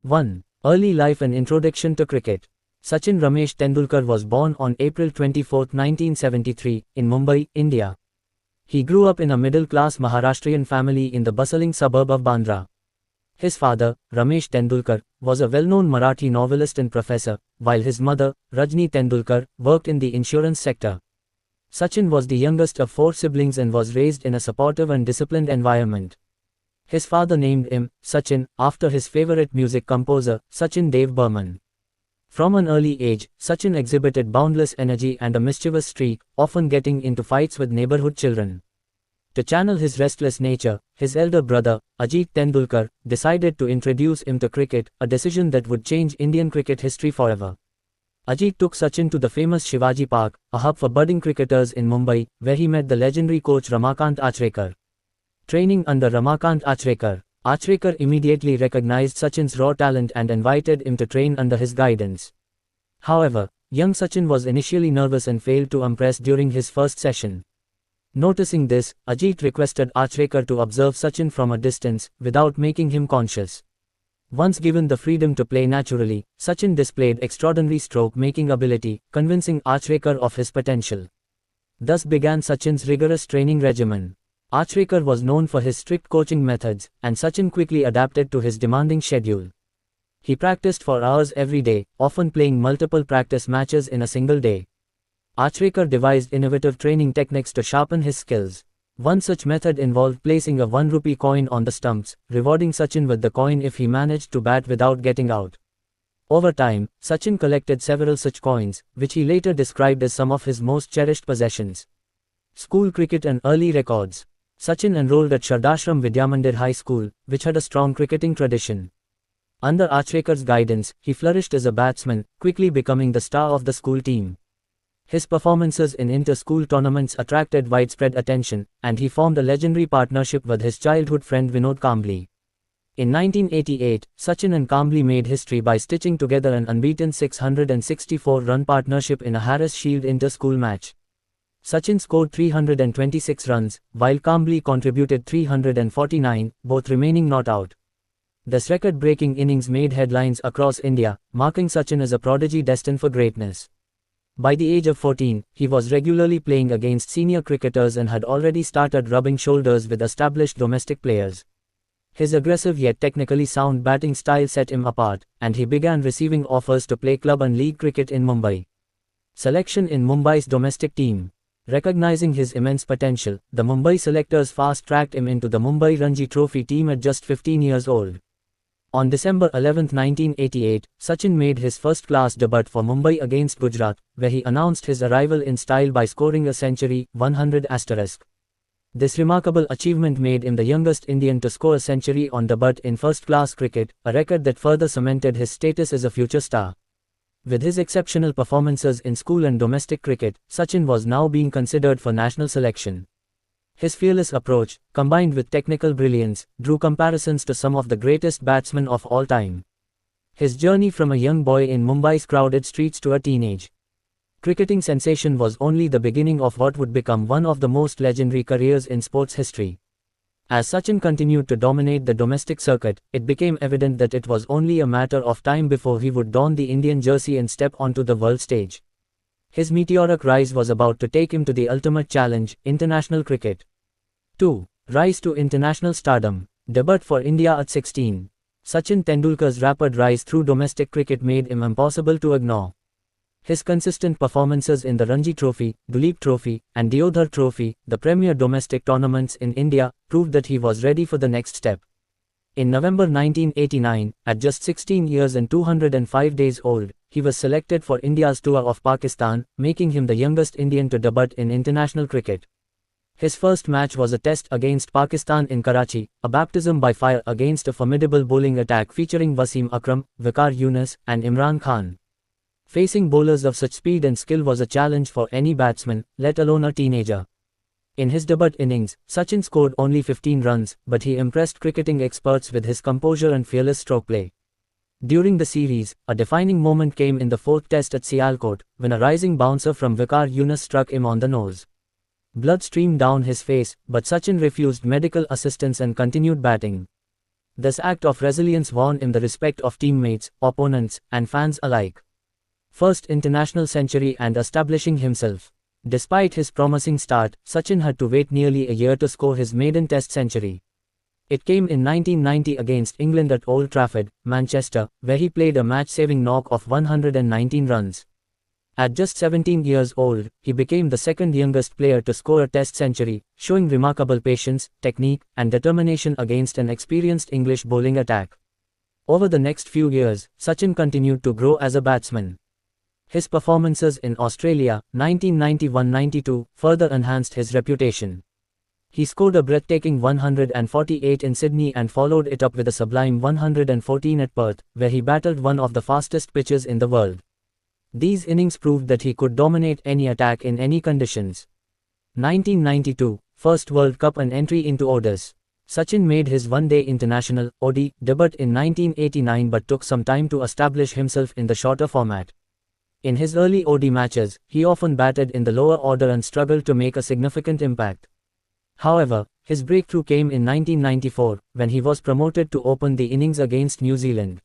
1. Early life and introduction to cricket. Sachin Ramesh Tendulkar was born on April 24, 1973, in Mumbai, India. He grew up in a middle-class Maharashtrian family in the bustling suburb of Bandra. His father, Ramesh Tendulkar, was a well-known Marathi novelist and professor, while his mother, Rajni Tendulkar, worked in the insurance sector. Sachin was the youngest of 4 siblings and was raised in a supportive and disciplined environment. His father named him Sachin after his favorite music composer, Sachin Dev Burman. From an early age, Sachin exhibited boundless energy and a mischievous streak, often getting into fights with neighborhood children. To channel his restless nature, his elder brother, Ajit Tendulkar, decided to introduce him to cricket, a decision that would change Indian cricket history forever. Ajit took Sachin to the famous Shivaji Park, a hub for budding cricketers in Mumbai, where he met the legendary coach Ramakant Achrekar. Training under Ramakant Achrekar, Achrekar immediately recognized Sachin's raw talent and invited him to train under his guidance. However, young Sachin was initially nervous and failed to impress during his first session. Noticing this, Ajit requested Achrekar to observe Sachin from a distance, without making him conscious. Once given the freedom to play naturally, Sachin displayed extraordinary stroke-making ability, convincing Achrekar of his potential. Thus began Sachin's rigorous training regimen. Achrekar was known for his strict coaching methods, and Sachin quickly adapted to his demanding schedule. He practiced for hours every day, often playing multiple practice matches in a single day. Achrekar devised innovative training techniques to sharpen his skills. One such method involved placing a 1 rupee coin on the stumps, rewarding Sachin with the coin if he managed to bat without getting out. Over time, Sachin collected several such coins, which he later described as some of his most cherished possessions. School cricket and early records. Sachin enrolled at Shardashram Vidyamandir High School, which had a strong cricketing tradition. Under Achrekar's guidance, he flourished as a batsman, quickly becoming the star of the school team. His performances in inter-school tournaments attracted widespread attention, and he formed a legendary partnership with his childhood friend Vinod Kambli. In 1988, Sachin and Kambli made history by stitching together an unbeaten 664-run partnership in a Harris Shield inter-school match. Sachin scored 326 runs, while Kambli contributed 349, both remaining not out. This record-breaking innings made headlines across India, marking Sachin as a prodigy destined for greatness. By the age of 14, he was regularly playing against senior cricketers and had already started rubbing shoulders with established domestic players. His aggressive yet technically sound batting style set him apart, and he began receiving offers to play club and league cricket in Mumbai. Selection in Mumbai's domestic team. Recognizing his immense potential, the Mumbai selectors fast-tracked him into the Mumbai Ranji Trophy team at just 15 years old. On December 11, 1988, Sachin made his first-class debut for Mumbai against Gujarat, where he announced his arrival in style by scoring a century, 100*. This remarkable achievement made him the youngest Indian to score a century on debut in first-class cricket, a record that further cemented his status as a future star. With his exceptional performances in school and domestic cricket, Sachin was now being considered for national selection. His fearless approach, combined with technical brilliance, drew comparisons to some of the greatest batsmen of all time. His journey from a young boy in Mumbai's crowded streets to a teenage cricketing sensation was only the beginning of what would become one of the most legendary careers in sports history. As Sachin continued to dominate the domestic circuit, it became evident that it was only a matter of time before he would don the Indian jersey and step onto the world stage. His meteoric rise was about to take him to the ultimate challenge, international cricket. 2. Rise to international stardom. Debut for India at 16. Sachin Tendulkar's rapid rise through domestic cricket made him impossible to ignore. His consistent performances in the Ranji Trophy, Duleep Trophy, and Deodhar Trophy, the premier domestic tournaments in India, proved that he was ready for the next step. In November 1989, at just 16 years and 205 days old, he was selected for India's tour of Pakistan, making him the youngest Indian to debut in international cricket. His first match was a test against Pakistan in Karachi, a baptism by fire against a formidable bowling attack featuring Wasim Akram, Waqar Younis, and Imran Khan. Facing bowlers of such speed and skill was a challenge for any batsman, let alone a teenager. In his debut innings, Sachin scored only 15 runs, but he impressed cricketing experts with his composure and fearless stroke play. During the series, a defining moment came in the 4th test at Sialkot, when a rising bouncer from Waqar Younis struck him on the nose. Blood streamed down his face, but Sachin refused medical assistance and continued batting. This act of resilience won him the respect of teammates, opponents, and fans alike. First international century and establishing himself. Despite his promising start, Sachin had to wait nearly a year to score his maiden Test century. It came in 1990 against England at Old Trafford, Manchester, where he played a match-saving knock of 119 runs. At just 17 years old, he became the second youngest player to score a Test century, showing remarkable patience, technique, and determination against an experienced English bowling attack. Over the next few years, Sachin continued to grow as a batsman. His performances in Australia, 1991-92, further enhanced his reputation. He scored a breathtaking 148 in Sydney and followed it up with a sublime 114 at Perth, where he battled one of the fastest pitches in the world. These innings proved that he could dominate any attack in any conditions. 1992, first World Cup and entry into ODIs. Sachin made his one-day international (ODI) debut in 1989 but took some time to establish himself in the shorter format. In his early ODI matches, he often batted in the lower order and struggled to make a significant impact. However, his breakthrough came in 1994, when he was promoted to open the innings against New Zealand.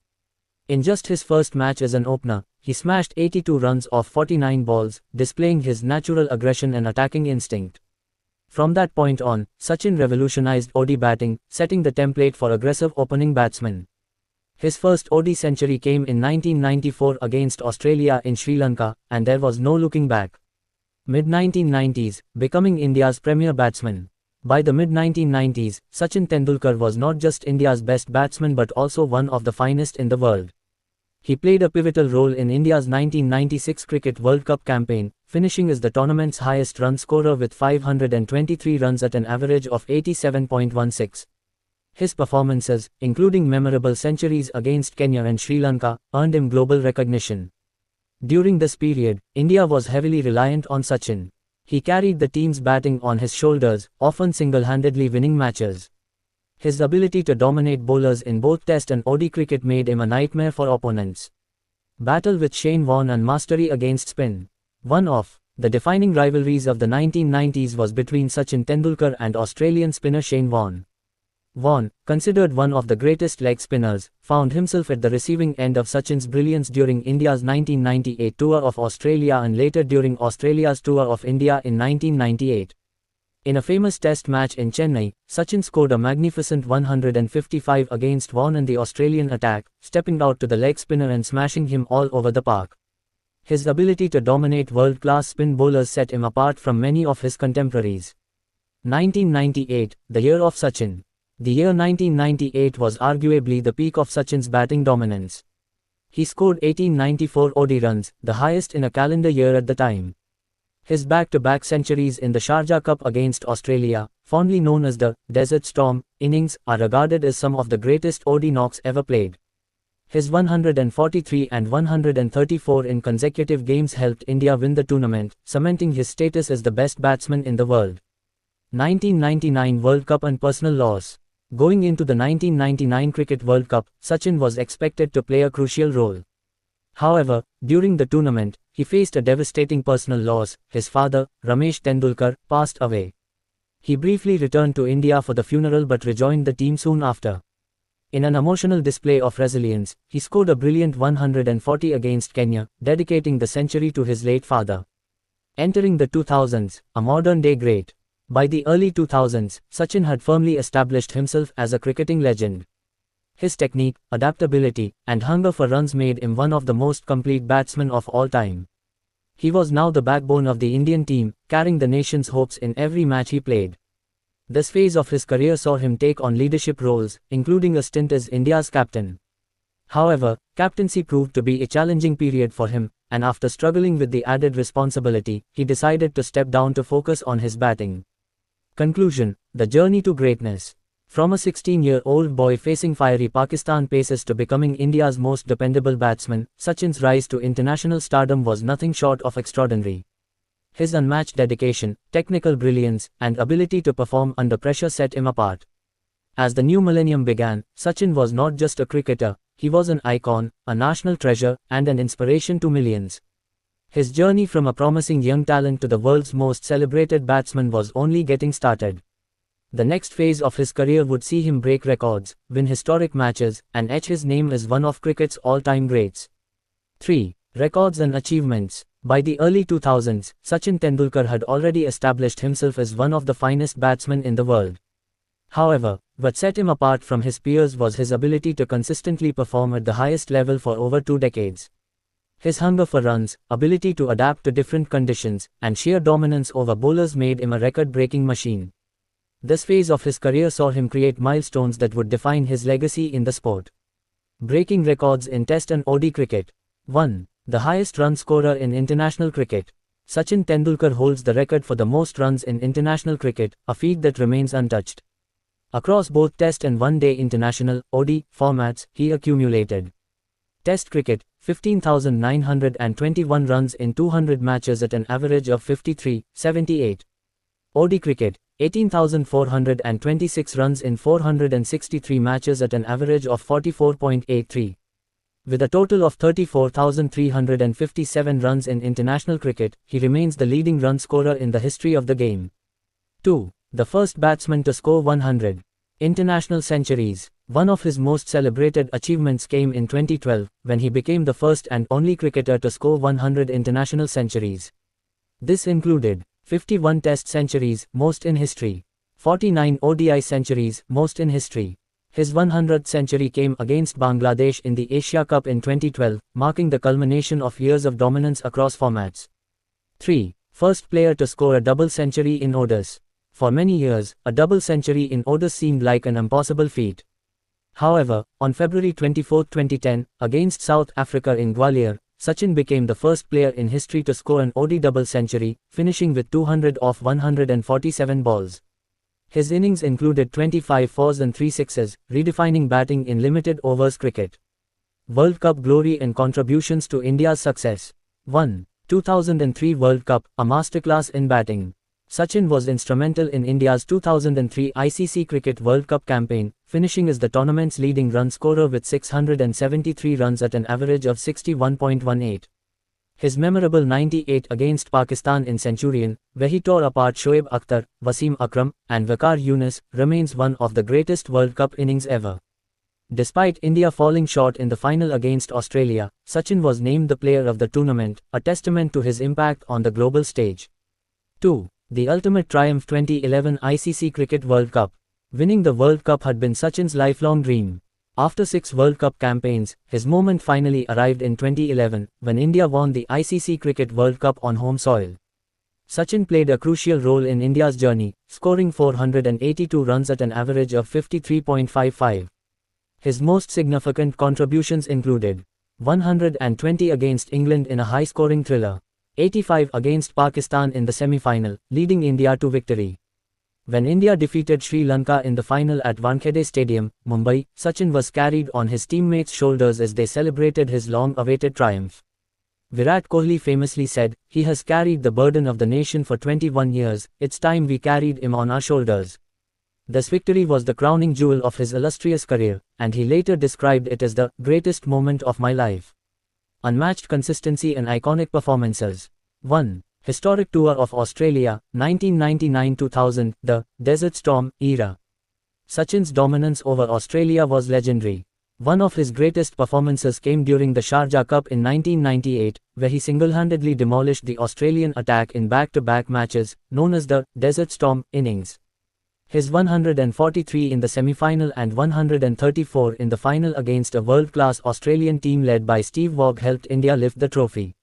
In just his first match as an opener, he smashed 82 runs off 49 balls, displaying his natural aggression and attacking instinct. From that point on, Sachin revolutionized ODI batting, setting the template for aggressive opening batsmen. His first ODI century came in 1994 against Australia in Sri Lanka, and there was no looking back. Mid-1990s, becoming India's premier batsman. By the mid-1990s, Sachin Tendulkar was not just India's best batsman but also one of the finest in the world. He played a pivotal role in India's 1996 Cricket World Cup campaign, finishing as the tournament's highest run scorer with 523 runs at an average of 87.16. His performances, including memorable centuries against Kenya and Sri Lanka, earned him global recognition. During this period, India was heavily reliant on Sachin. He carried the team's batting on his shoulders, often single-handedly winning matches. His ability to dominate bowlers in both Test and ODI cricket made him a nightmare for opponents. Battle with Shane Warne and mastery against spin. One of the defining rivalries of the 1990s was between Sachin Tendulkar and Australian spinner Shane Warne. Warne, considered one of the greatest leg spinners, found himself at the receiving end of Sachin's brilliance during India's 1998 tour of Australia and later during Australia's tour of India in 1998. In a famous Test match in Chennai, Sachin scored a magnificent 155 against Warne and the Australian attack, stepping out to the leg spinner and smashing him all over the park. His ability to dominate world-class spin bowlers set him apart from many of his contemporaries. 1998, the year of Sachin. The year 1998 was arguably the peak of Sachin's batting dominance. He scored 1894 ODI runs, the highest in a calendar year at the time. His back-to-back centuries in the Sharjah Cup against Australia, fondly known as the Desert Storm innings, are regarded as some of the greatest ODI knocks ever played. His 143 and 134 in consecutive games helped India win the tournament, cementing his status as the best batsman in the world. 1999 World Cup and personal loss. Going into the 1999 Cricket World Cup, Sachin was expected to play a crucial role. However, during the tournament, he faced a devastating personal loss. His father, Ramesh Tendulkar, passed away. He briefly returned to India for the funeral but rejoined the team soon after. In an emotional display of resilience, he scored a brilliant 140 against Kenya, dedicating the century to his late father. Entering the 2000s, a modern-day great. By the early 2000s, Sachin had firmly established himself as a cricketing legend. His technique, adaptability, and hunger for runs made him one of the most complete batsmen of all time. He was now the backbone of the Indian team, carrying the nation's hopes in every match he played. This phase of his career saw him take on leadership roles, including a stint as India's captain. However, captaincy proved to be a challenging period for him, and after struggling with the added responsibility, he decided to step down to focus on his batting. Conclusion: the journey to greatness. From a 16-year-old boy facing fiery Pakistan paces to becoming India's most dependable batsman, Sachin's rise to international stardom was nothing short of extraordinary. His unmatched dedication, technical brilliance, and ability to perform under pressure set him apart. As the new millennium began, Sachin was not just a cricketer, he was an icon, a national treasure, and an inspiration to millions. His journey from a promising young talent to the world's most celebrated batsman was only getting started. The next phase of his career would see him break records, win historic matches, and etch his name as one of cricket's all-time greats. 3. Records and achievements. By the early 2000s, Sachin Tendulkar had already established himself as one of the finest batsmen in the world. However, what set him apart from his peers was his ability to consistently perform at the highest level for over 2 decades. His hunger for runs, ability to adapt to different conditions, and sheer dominance over bowlers made him a record-breaking machine. This phase of his career saw him create milestones that would define his legacy in the sport. Breaking records in Test and ODI cricket. 1. The highest run scorer in international cricket. Sachin Tendulkar holds the record for the most runs in international cricket, a feat that remains untouched. Across both Test and One-Day International (ODI) formats, he accumulated Test cricket, 15,921 runs in 200 matches at an average of 53.78. ODI cricket, 18,426 runs in 463 matches at an average of 44.83. With a total of 34,357 runs in international cricket, he remains the leading run scorer in the history of the game. 2. The first batsman to score 100 international centuries. One of his most celebrated achievements came in 2012, when he became the first and only cricketer to score 100 international centuries. This included 51 Test centuries, most in history. 49 ODI centuries, most in history. His 100th century came against Bangladesh in the Asia Cup in 2012, marking the culmination of years of dominance across formats. 3. First player to score a double century in ODIs. For many years, a double century in ODIs seemed like an impossible feat. However, on February 24, 2010, against South Africa in Gwalior, Sachin became the first player in history to score an ODI double century, finishing with 200 off 147 balls. His innings included 25 fours and 3 sixes, redefining batting in limited overs cricket. World Cup glory and contributions to India's success. 1. 2003 World Cup, a masterclass in batting. Sachin was instrumental in India's 2003 ICC Cricket World Cup campaign, finishing as the tournament's leading run scorer with 673 runs at an average of 61.18. His memorable 98 against Pakistan in Centurion, where he tore apart Shoaib Akhtar, Wasim Akram, and Waqar Younis, remains one of the greatest World Cup innings ever. Despite India falling short in the final against Australia, Sachin was named the player of the tournament, a testament to his impact on the global stage. 2. The ultimate triumph. 2011 ICC Cricket World Cup. Winning the World Cup had been Sachin's lifelong dream. After 6 World Cup campaigns, his moment finally arrived in 2011, when India won the ICC Cricket World Cup on home soil. Sachin played a crucial role in India's journey, scoring 482 runs at an average of 53.55. His most significant contributions included 120 against England in a high-scoring thriller, 85 against Pakistan in the semi-final, leading India to victory. When India defeated Sri Lanka in the final at Wankhede Stadium, Mumbai, Sachin was carried on his teammates' shoulders as they celebrated his long-awaited triumph. Virat Kohli famously said, "He has carried the burden of the nation for 21 years, it's time we carried him on our shoulders." This victory was the crowning jewel of his illustrious career, and he later described it as the greatest moment of my life. Unmatched consistency and iconic performances. 1. Historic Tour of Australia, 1999-2000, the Desert Storm era. Sachin's dominance over Australia was legendary. One of his greatest performances came during the Sharjah Cup in 1998, where he single-handedly demolished the Australian attack in back-to-back matches, known as the Desert Storm innings. His 143 in the semi-final and 134 in the final against a world-class Australian team led by Steve Waugh helped India lift the trophy.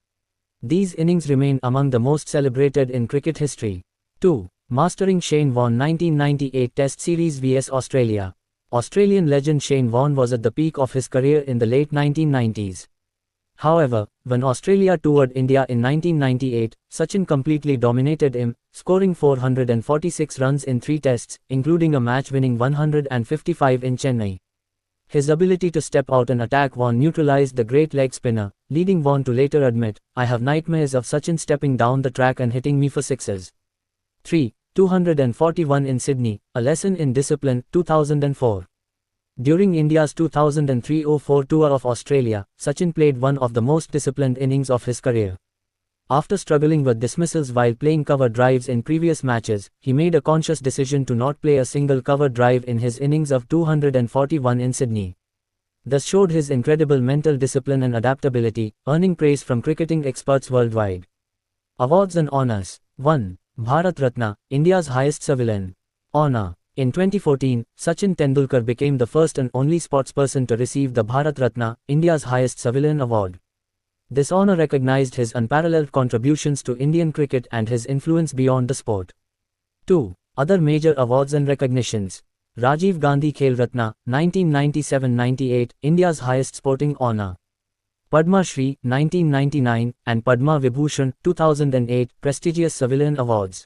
These innings remain among the most celebrated in cricket history. 2. Mastering Shane Warne 1998 Test Series vs Australia. Australian legend Shane Warne was at the peak of his career in the late 1990s. However, when Australia toured India in 1998, Sachin completely dominated him, scoring 446 runs in 3 tests, including a match-winning 155 in Chennai. His ability to step out and attack Warne neutralized the great leg spinner, leading Warne to later admit, "I have nightmares of Sachin stepping down the track and hitting me for sixes." 3. 241 in Sydney, a lesson in discipline, 2004. During India's 2003-04 tour of Australia, Sachin played one of the most disciplined innings of his career. After struggling with dismissals while playing cover drives in previous matches, he made a conscious decision to not play a single cover drive in his innings of 241 in Sydney. This showed his incredible mental discipline and adaptability, earning praise from cricketing experts worldwide. Awards and honours. 1. Bharat Ratna, India's highest civilian honour. In 2014, Sachin Tendulkar became the first and only sportsperson to receive the Bharat Ratna, India's highest civilian award. This honour recognized his unparalleled contributions to Indian cricket and his influence beyond the sport. 2. Other major awards and recognitions. Rajiv Gandhi Khel Ratna, 1997-98, India's highest sporting honour. Padma Shri, 1999, and Padma Vibhushan, 2008, prestigious civilian awards.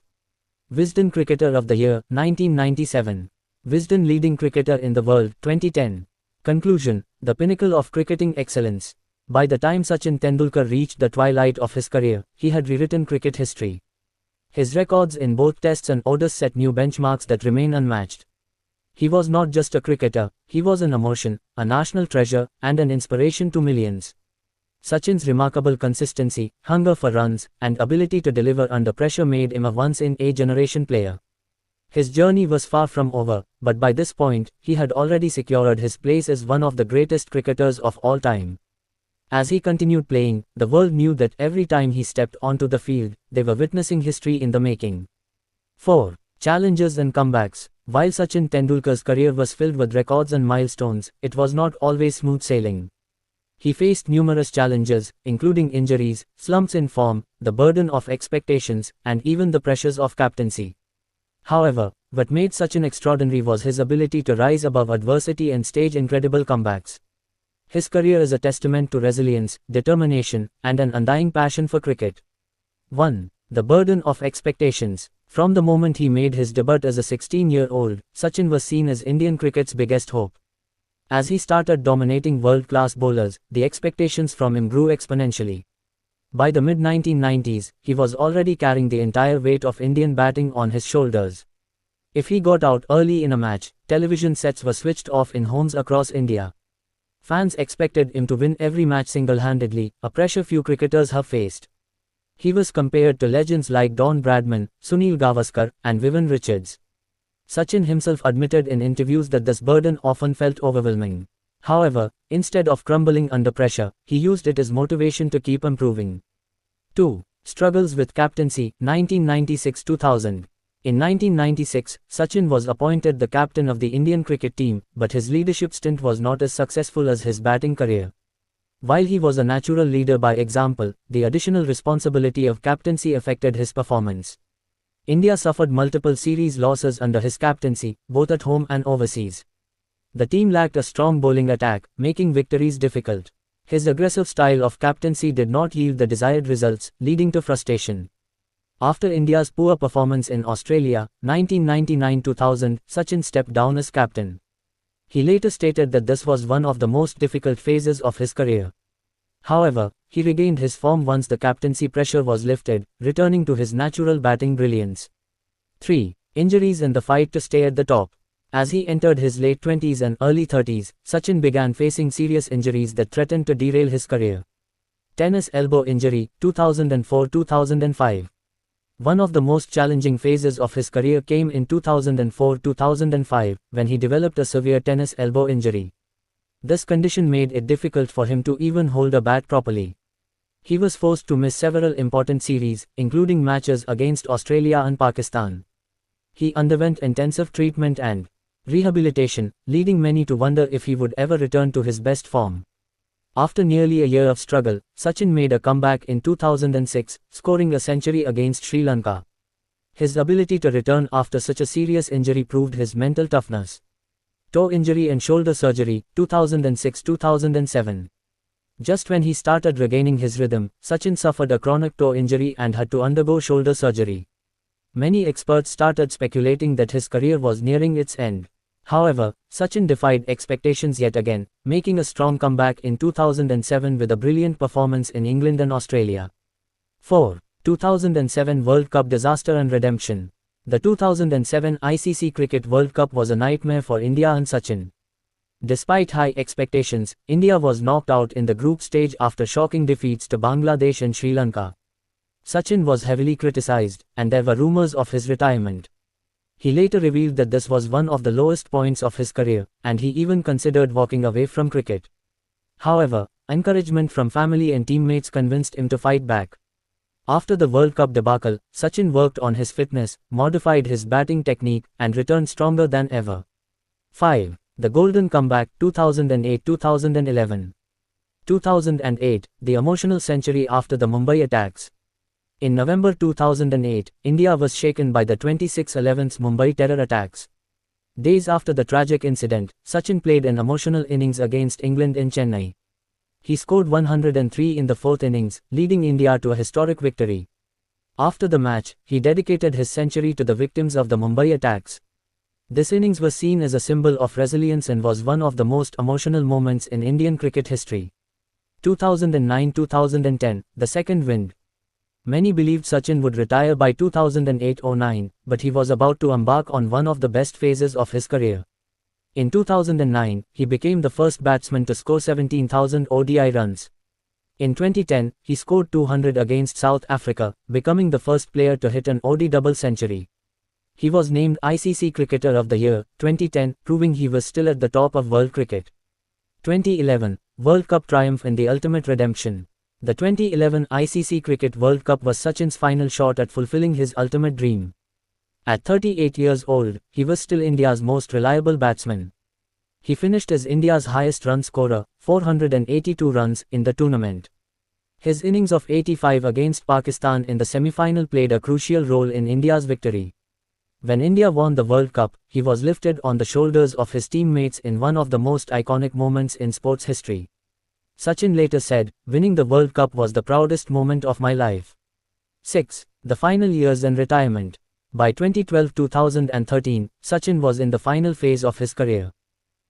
Wisden Cricketer of the Year, 1997. Wisden Leading Cricketer in the World, 2010. Conclusion: the pinnacle of cricketing excellence. By the time Sachin Tendulkar reached the twilight of his career, he had rewritten cricket history. His records in both tests and ODIs set new benchmarks that remain unmatched. He was not just a cricketer, he was an emotion, a national treasure, and an inspiration to millions. Sachin's remarkable consistency, hunger for runs, and ability to deliver under pressure made him a once-in-a-generation player. His journey was far from over, but by this point, he had already secured his place as one of the greatest cricketers of all time. As he continued playing, the world knew that every time he stepped onto the field, they were witnessing history in the making. 4. Challenges and comebacks. While Sachin Tendulkar's career was filled with records and milestones, it was not always smooth sailing. He faced numerous challenges, including injuries, slumps in form, the burden of expectations, and even the pressures of captaincy. However, what made Sachin extraordinary was his ability to rise above adversity and stage incredible comebacks. His career is a testament to resilience, determination, and an undying passion for cricket. 1. The burden of expectations. From the moment he made his debut as a 16-year-old, Sachin was seen as Indian cricket's biggest hope. As he started dominating world-class bowlers, the expectations from him grew exponentially. By the mid-1990s, he was already carrying the entire weight of Indian batting on his shoulders. If he got out early in a match, television sets were switched off in homes across India. Fans expected him to win every match single-handedly, a pressure few cricketers have faced. He was compared to legends like Don Bradman, Sunil Gavaskar, and Vivian Richards. Sachin himself admitted in interviews that this burden often felt overwhelming. However, instead of crumbling under pressure, he used it as motivation to keep improving. 2. Struggles with captaincy, 1996-2000. In 1996, Sachin was appointed the captain of the Indian cricket team, but his leadership stint was not as successful as his batting career. While he was a natural leader by example, the additional responsibility of captaincy affected his performance. India suffered multiple series losses under his captaincy, both at home and overseas. The team lacked a strong bowling attack, making victories difficult. His aggressive style of captaincy did not yield the desired results, leading to frustration. After India's poor performance in Australia, 1999-2000, Sachin stepped down as captain. He later stated that this was one of the most difficult phases of his career. However, he regained his form once the captaincy pressure was lifted, returning to his natural batting brilliance. 3. Injuries and the fight to stay at the top. As he entered his late 20s and early 30s, Sachin began facing serious injuries that threatened to derail his career. Tennis elbow injury, 2004-2005. One of the most challenging phases of his career came in 2004-2005, when he developed a severe tennis elbow injury. This condition made it difficult for him to even hold a bat properly. He was forced to miss several important series, including matches against Australia and Pakistan. He underwent intensive treatment and rehabilitation, leading many to wonder if he would ever return to his best form. After nearly a year of struggle, Sachin made a comeback in 2006, scoring a century against Sri Lanka. His ability to return after such a serious injury proved his mental toughness. Toe injury and shoulder surgery, 2006-2007. Just when he started regaining his rhythm, Sachin suffered a chronic toe injury and had to undergo shoulder surgery. Many experts started speculating that his career was nearing its end. However, Sachin defied expectations yet again, making a strong comeback in 2007 with a brilliant performance in England and Australia. 4. 2007 World Cup disaster and redemption. The 2007 ICC Cricket World Cup was a nightmare for India and Sachin. Despite high expectations, India was knocked out in the group stage after shocking defeats to Bangladesh and Sri Lanka. Sachin was heavily criticized, and there were rumors of his retirement. He later revealed that this was one of the lowest points of his career, and he even considered walking away from cricket. However, encouragement from family and teammates convinced him to fight back. After the World Cup debacle, Sachin worked on his fitness, modified his batting technique, and returned stronger than ever. 5. The Golden Comeback 2008-2011. 2008, the emotional century after the Mumbai attacks. In November 2008, India was shaken by the 26/11 Mumbai terror attacks. Days after the tragic incident, Sachin played an emotional innings against England in Chennai. He scored 103 in the fourth innings, leading India to a historic victory. After the match, he dedicated his century to the victims of the Mumbai attacks. This innings was seen as a symbol of resilience and was one of the most emotional moments in Indian cricket history. 2009-2010, the second wind. Many believed Sachin would retire by 2008-09, but he was about to embark on one of the best phases of his career. In 2009, he became the first batsman to score 17,000 ODI runs. In 2010, he scored 200 against South Africa, becoming the first player to hit an ODI double century. He was named ICC Cricketer of the Year, 2010, proving he was still at the top of world cricket. 2011, World Cup triumph in the ultimate redemption. The 2011 ICC Cricket World Cup was Sachin's final shot at fulfilling his ultimate dream. At 38 years old, he was still India's most reliable batsman. He finished as India's highest run scorer, 482 runs, in the tournament. His innings of 85 against Pakistan in the semi-final played a crucial role in India's victory. When India won the World Cup, he was lifted on the shoulders of his teammates in one of the most iconic moments in sports history. Sachin later said, "Winning the World Cup was the proudest moment of my life." 6. The final years and retirement. By 2012-2013, Sachin was in the final phase of his career.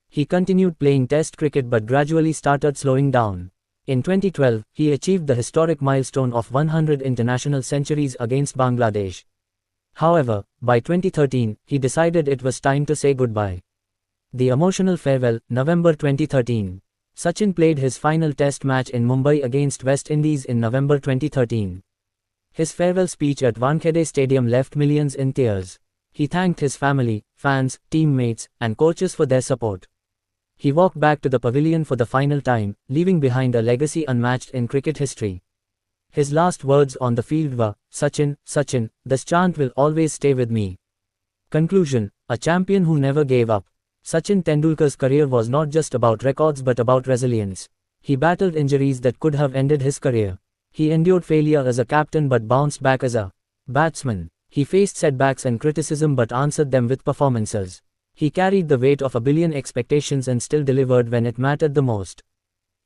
He continued playing Test cricket but gradually started slowing down. In 2012, he achieved the historic milestone of 100 international centuries against Bangladesh. However, by 2013, he decided it was time to say goodbye. The emotional farewell, November 2013. Sachin played his final Test match in Mumbai against West Indies in November 2013. His farewell speech at Wankhede Stadium left millions in tears. He thanked his family, fans, teammates, and coaches for their support. He walked back to the pavilion for the final time, leaving behind a legacy unmatched in cricket history. His last words on the field were, "Sachin, Sachin, this chant will always stay with me." Conclusion: a champion who never gave up. Sachin Tendulkar's career was not just about records but about resilience. He battled injuries that could have ended his career. He endured failure as a captain but bounced back as a batsman. He faced setbacks and criticism but answered them with performances. He carried the weight of a billion expectations and still delivered when it mattered the most.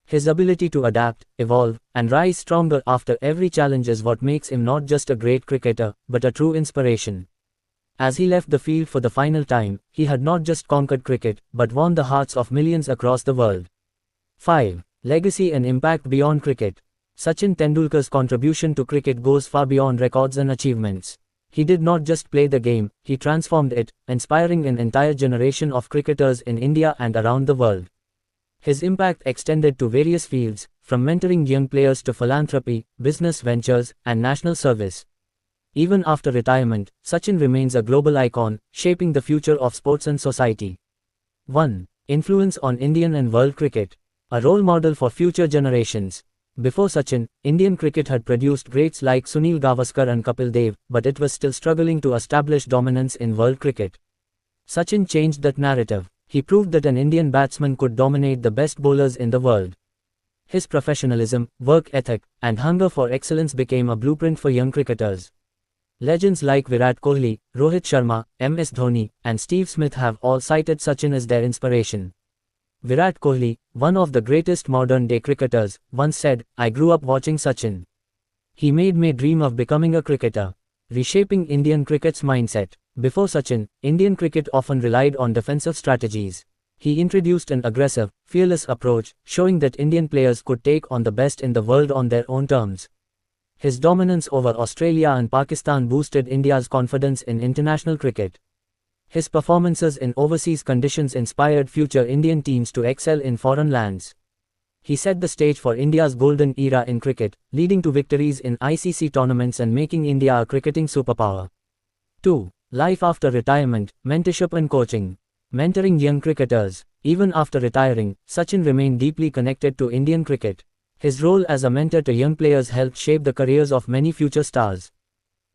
His ability to adapt, evolve, and rise stronger after every challenge is what makes him not just a great cricketer, but a true inspiration. As he left the field for the final time, he had not just conquered cricket, but won the hearts of millions across the world. 5. Legacy and impact beyond cricket. Sachin Tendulkar's contribution to cricket goes far beyond records and achievements. He did not just play the game, he transformed it, inspiring an entire generation of cricketers in India and around the world. His impact extended to various fields, from mentoring young players to philanthropy, business ventures, and national service. Even after retirement, Sachin remains a global icon, shaping the future of sports and society. 1. Influence on Indian and world cricket. A role model for future generations. Before Sachin, Indian cricket had produced greats like Sunil Gavaskar and Kapil Dev, but it was still struggling to establish dominance in world cricket. Sachin changed that narrative. He proved that an Indian batsman could dominate the best bowlers in the world. His professionalism, work ethic, and hunger for excellence became a blueprint for young cricketers. Legends like Virat Kohli, Rohit Sharma, MS Dhoni, and Steve Smith have all cited Sachin as their inspiration. Virat Kohli, one of the greatest modern-day cricketers, once said, "I grew up watching Sachin. He made me dream of becoming a cricketer." Reshaping Indian cricket's mindset. Before Sachin, Indian cricket often relied on defensive strategies. He introduced an aggressive, fearless approach, showing that Indian players could take on the best in the world on their own terms. His dominance over Australia and Pakistan boosted India's confidence in international cricket. His performances in overseas conditions inspired future Indian teams to excel in foreign lands. He set the stage for India's golden era in cricket, leading to victories in ICC tournaments and making India a cricketing superpower. 2. Life after retirement, mentorship and coaching. Mentoring young cricketers. Even after retiring, Sachin remained deeply connected to Indian cricket. His role as a mentor to young players helped shape the careers of many future stars.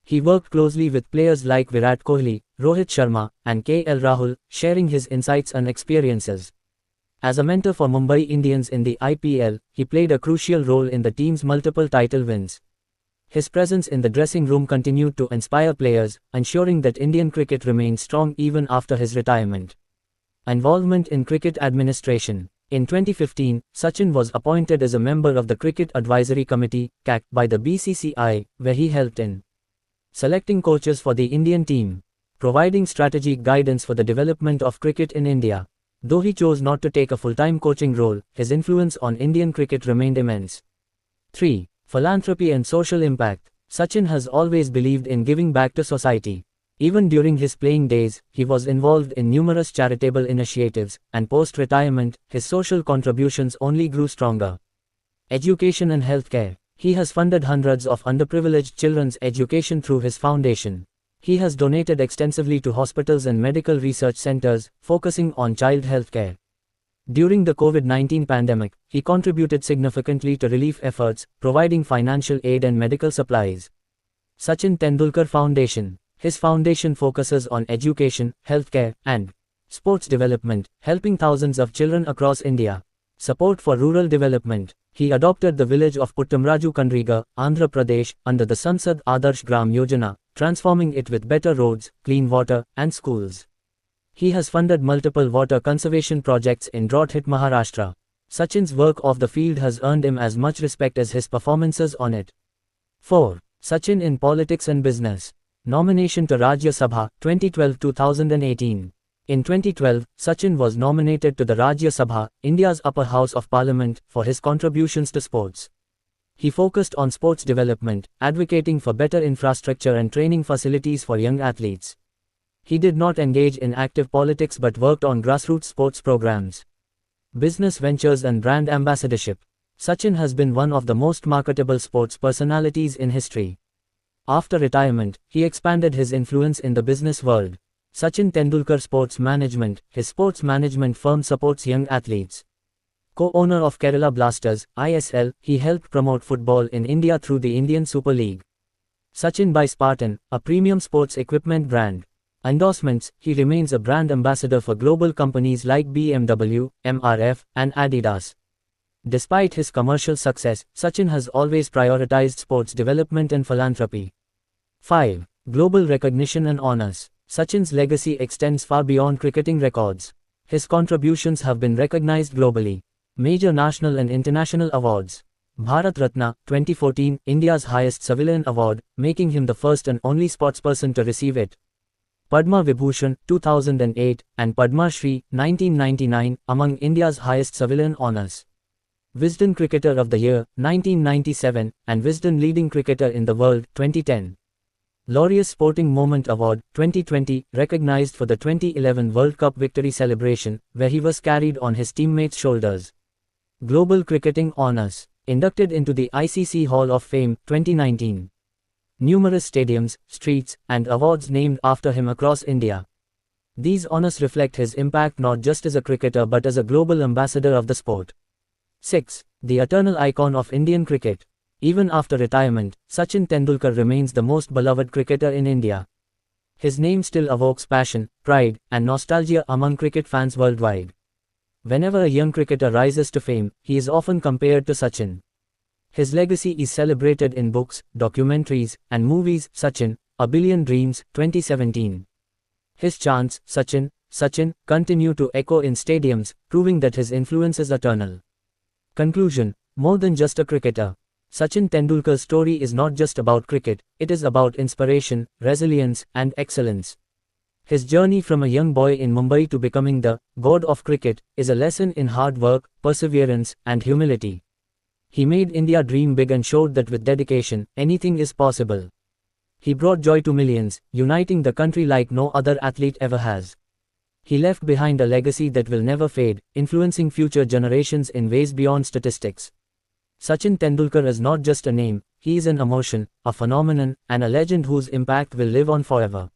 He worked closely with players like Virat Kohli, Rohit Sharma, and KL Rahul, sharing his insights and experiences. As a mentor for Mumbai Indians in the IPL, he played a crucial role in the team's multiple title wins. His presence in the dressing room continued to inspire players, ensuring that Indian cricket remained strong even after his retirement. Involvement in cricket administration. In 2015, Sachin was appointed as a member of the Cricket Advisory Committee, CAC, by the BCCI, where he helped in selecting coaches for the Indian team, providing strategic guidance for the development of cricket in India. Though he chose not to take a full-time coaching role, his influence on Indian cricket remained immense. 3. Philanthropy and social impact. Sachin has always believed in giving back to society. Even during his playing days, he was involved in numerous charitable initiatives, and post-retirement, his social contributions only grew stronger. Education and healthcare. He has funded hundreds of underprivileged children's education through his foundation. He has donated extensively to hospitals and medical research centers, focusing on child healthcare. During the COVID-19 pandemic, he contributed significantly to relief efforts, providing financial aid and medical supplies. Sachin Tendulkar Foundation. His foundation focuses on education, healthcare, and sports development, helping thousands of children across India. Support for rural development. He adopted the village of Puttamraju Kandriga, Andhra Pradesh, under the Sansad Adarsh Gram Yojana, transforming it with better roads, clean water, and schools. He has funded multiple water conservation projects in drought-hit Maharashtra. Sachin's work off the field has earned him as much respect as his performances on it. 4. Sachin in politics and business. Nomination to Rajya Sabha, 2012-2018. In 2012, Sachin was nominated to the Rajya Sabha, India's upper house of parliament, for his contributions to sports. He focused on sports development, advocating for better infrastructure and training facilities for young athletes. He did not engage in active politics but worked on grassroots sports programs, business ventures and brand ambassadorship. Sachin has been one of the most marketable sports personalities in history. After retirement, he expanded his influence in the business world. Sachin Tendulkar Sports Management, his sports management firm supports young athletes. Co-owner of Kerala Blasters, ISL, he helped promote football in India through the Indian Super League. Sachin by Spartan, a premium sports equipment brand. Endorsements, he remains a brand ambassador for global companies like BMW, MRF, and Adidas. Despite his commercial success, Sachin has always prioritized sports development and philanthropy. 5. Global recognition and honors. Sachin's legacy extends far beyond cricketing records. His contributions have been recognized globally. Major national and international awards. Bharat Ratna, 2014, India's highest civilian award, making him the first and only sportsperson to receive it. Padma Vibhushan, 2008, and Padma Shri, 1999, among India's highest civilian honors. Wisden Cricketer of the Year, 1997, and Wisden Leading Cricketer in the World, 2010. Laureus Sporting Moment Award, 2020, recognized for the 2011 World Cup victory celebration, where he was carried on his teammates' shoulders. Global Cricketing Honors. Inducted into the ICC Hall of Fame, 2019. Numerous stadiums, streets, and awards named after him across India. These honors reflect his impact not just as a cricketer but as a global ambassador of the sport. 6. The eternal icon of Indian cricket. Even after retirement, Sachin Tendulkar remains the most beloved cricketer in India. His name still evokes passion, pride, and nostalgia among cricket fans worldwide. Whenever a young cricketer rises to fame, he is often compared to Sachin. His legacy is celebrated in books, documentaries, and movies. Sachin, A Billion Dreams, 2017. His chants, Sachin, Sachin, continue to echo in stadiums, proving that his influence is eternal. Conclusion. More than just a cricketer, Sachin Tendulkar's story is not just about cricket, it is about inspiration, resilience, and excellence. His journey from a young boy in Mumbai to becoming the god of cricket is a lesson in hard work, perseverance, and humility. He made India dream big and showed that with dedication, anything is possible. He brought joy to millions, uniting the country like no other athlete ever has. He left behind a legacy that will never fade, influencing future generations in ways beyond statistics. Sachin Tendulkar is not just a name, he is an emotion, a phenomenon, and a legend whose impact will live on forever.